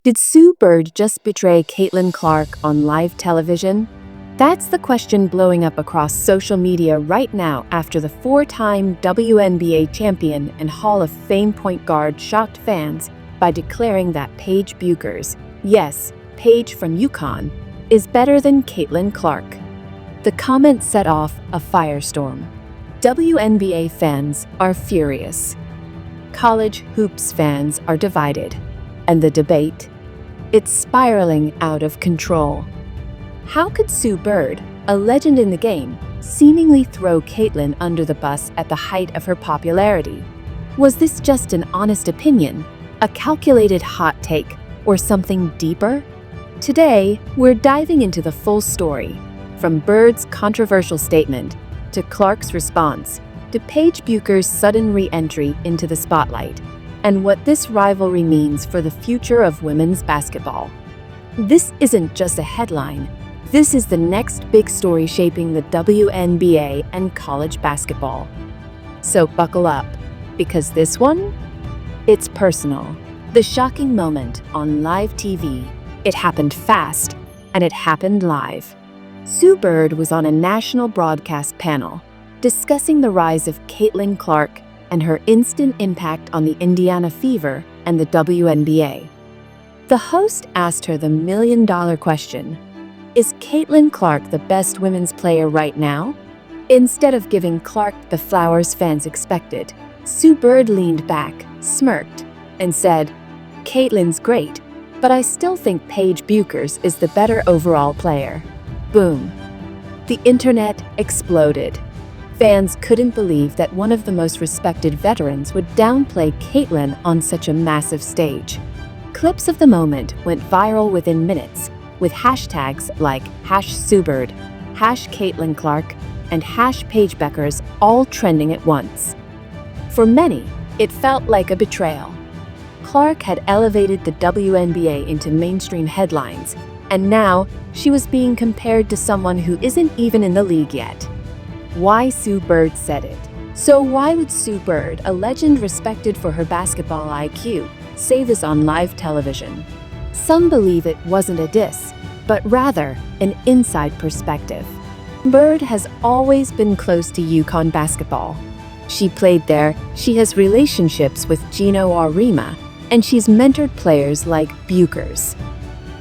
Did Sue Bird just betray Caitlin Clark on live television? That's the question blowing up across social media right now after the four-time WNBA champion and Hall of Fame point guard shocked fans by declaring that Paige Bueckers, yes, Paige from UConn, is better than Caitlin Clark. The comment set off a firestorm. WNBA fans are furious. College hoops fans are divided. And the debate? It's spiraling out of control. How could Sue Bird, a legend in the game, seemingly throw Caitlin under the bus at the height of her popularity? Was this just an honest opinion, a calculated hot take, or something deeper? Today, we're diving into the full story, from Bird's controversial statement to Clark's response, to Paige Bueckers' sudden re-entry into the spotlight, and what this rivalry means for the future of women's basketball. This isn't just a headline. This is the next big story shaping the WNBA and college basketball. So buckle up, because this one, it's personal. The shocking moment on live TV. It happened fast, and it happened live. Sue Bird was on a national broadcast panel discussing the rise of Caitlin Clark and her instant impact on the Indiana Fever and the WNBA. The host asked her the million-dollar question, is Caitlin Clark the best women's player right now? Instead of giving Clark the flowers fans expected, Sue Bird leaned back, smirked, and said, Caitlin's great, but I still think Paige Bueckers is the better overall player. Boom. The internet exploded. Fans couldn't believe that one of the most respected veterans would downplay Caitlin on such a massive stage. Clips of the moment went viral within minutes, with hashtags like #SueBird, #Caitlin Clark, and #Paige Bueckers all trending at once. For many, it felt like a betrayal. Clark had elevated the WNBA into mainstream headlines, and now she was being compared to someone who isn't even in the league yet. Why Sue Bird said it. So why would Sue Bird, a legend respected for her basketball IQ, say this on live television? Some believe it wasn't a diss, but rather an inside perspective. Bird has always been close to UConn basketball. She played there, she has relationships with Gino Auriemma, and she's mentored players like Bueckers.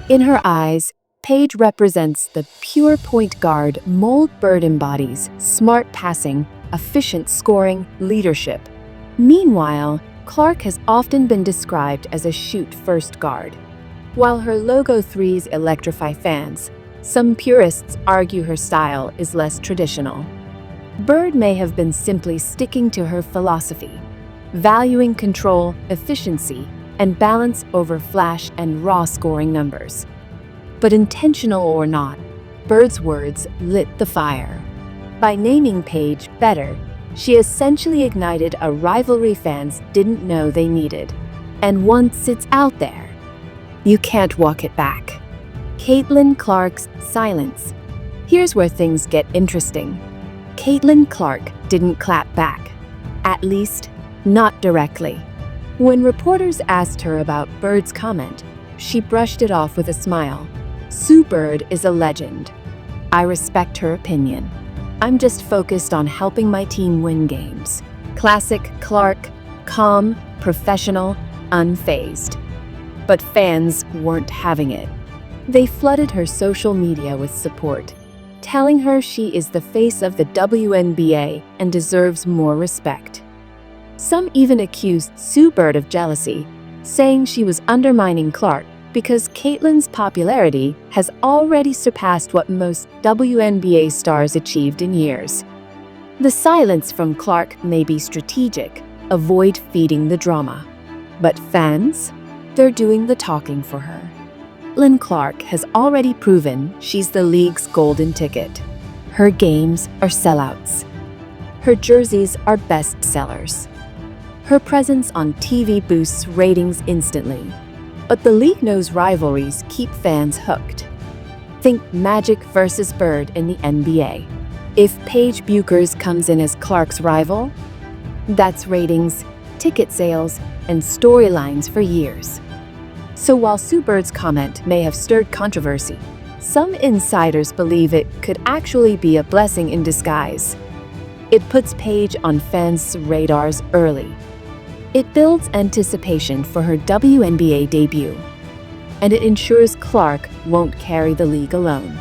In her eyes, Paige represents the pure point guard mold Bird embodies: smart passing, efficient scoring, leadership. Meanwhile, Clark has often been described as a shoot-first guard. While her logo threes electrify fans, some purists argue her style is less traditional. Bird may have been simply sticking to her philosophy, valuing control, efficiency, and balance over flash and raw scoring numbers. But intentional or not, Bird's words lit the fire. By naming Paige better, she essentially ignited a rivalry fans didn't know they needed. And once it's out there, you can't walk it back. Caitlin Clark's silence. Here's where things get interesting. Caitlin Clark didn't clap back. At least, not directly. When reporters asked her about Bird's comment, she brushed it off with a smile. Sue Bird is a legend. I respect her opinion. I'm just focused on helping my team win games. Classic Clark, calm, professional, unfazed. But fans weren't having it. They flooded her social media with support, telling her she is the face of the WNBA and deserves more respect. Some even accused Sue Bird of jealousy, saying she was undermining Clark because Caitlin's popularity has already surpassed what most WNBA stars achieved in years. The silence from Clark may be strategic, avoid feeding the drama. But fans? They're doing the talking for her. Caitlin Clark has already proven she's the league's golden ticket. Her games are sellouts. Her jerseys are bestsellers. Her presence on TV boosts ratings instantly. But the league knows rivalries keep fans hooked. Think Magic versus Bird in the NBA. If Paige Bueckers comes in as Clark's rival, that's ratings, ticket sales, and storylines for years. So while Sue Bird's comment may have stirred controversy, some insiders believe it could actually be a blessing in disguise. It puts Paige on fans' radars early. It builds anticipation for her WNBA debut, and it ensures Clark won't carry the league alone.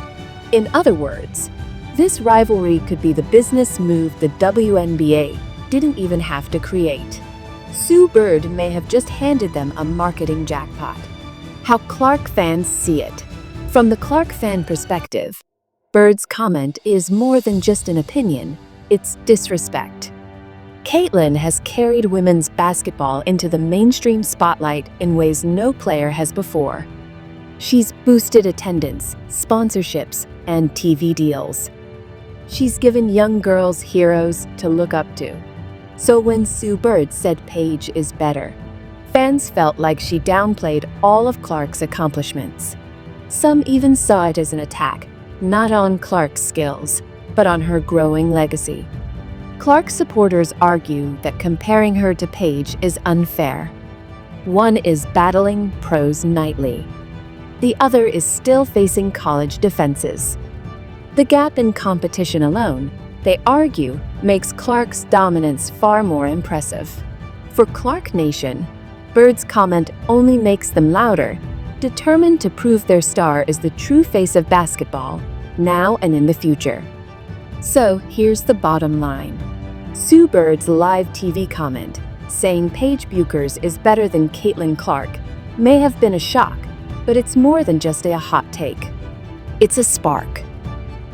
In other words, this rivalry could be the business move the WNBA didn't even have to create. Sue Bird may have just handed them a marketing jackpot. How Clark fans see it. From the Clark fan perspective, Bird's comment is more than just an opinion, it's disrespect. Caitlin has carried women's basketball into the mainstream spotlight in ways no player has before. She's boosted attendance, sponsorships, and TV deals. She's given young girls heroes to look up to. So when Sue Bird said Paige is better, fans felt like she downplayed all of Clark's accomplishments. Some even saw it as an attack, not on Clark's skills, but on her growing legacy. Clark supporters argue that comparing her to Paige is unfair. One is battling pros nightly. The other is still facing college defenses. The gap in competition alone, they argue, makes Clark's dominance far more impressive. For Clark Nation, Bird's comment only makes them louder, determined to prove their star is the true face of basketball, now and in the future. So here's the bottom line. Sue Bird's live TV comment, saying Paige Bueckers is better than Caitlin Clark, may have been a shock, but it's more than just a hot take. It's a spark.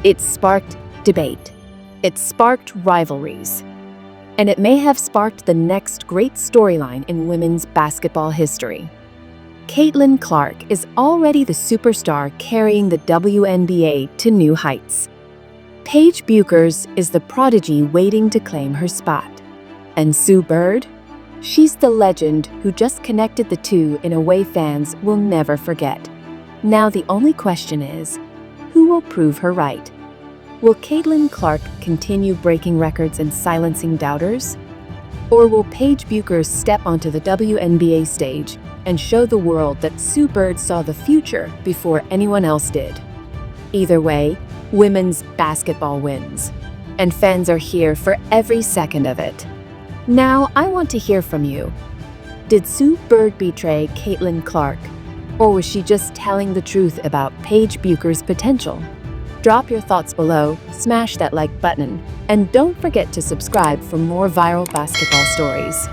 It sparked debate. It sparked rivalries. And it may have sparked the next great storyline in women's basketball history. Caitlin Clark is already the superstar carrying the WNBA to new heights. Paige Bueckers is the prodigy waiting to claim her spot. And Sue Bird? She's the legend who just connected the two in a way fans will never forget. Now the only question is, who will prove her right? Will Caitlin Clark continue breaking records and silencing doubters? Or will Paige Bueckers step onto the WNBA stage and show the world that Sue Bird saw the future before anyone else did? Either way, women's basketball wins, and fans are here for every second of it. Now, I want to hear from you. Did Sue Bird betray Caitlin Clark, or was she just telling the truth about Paige Bueckers' potential? Drop your thoughts below, smash that like button, and don't forget to subscribe for more viral basketball stories.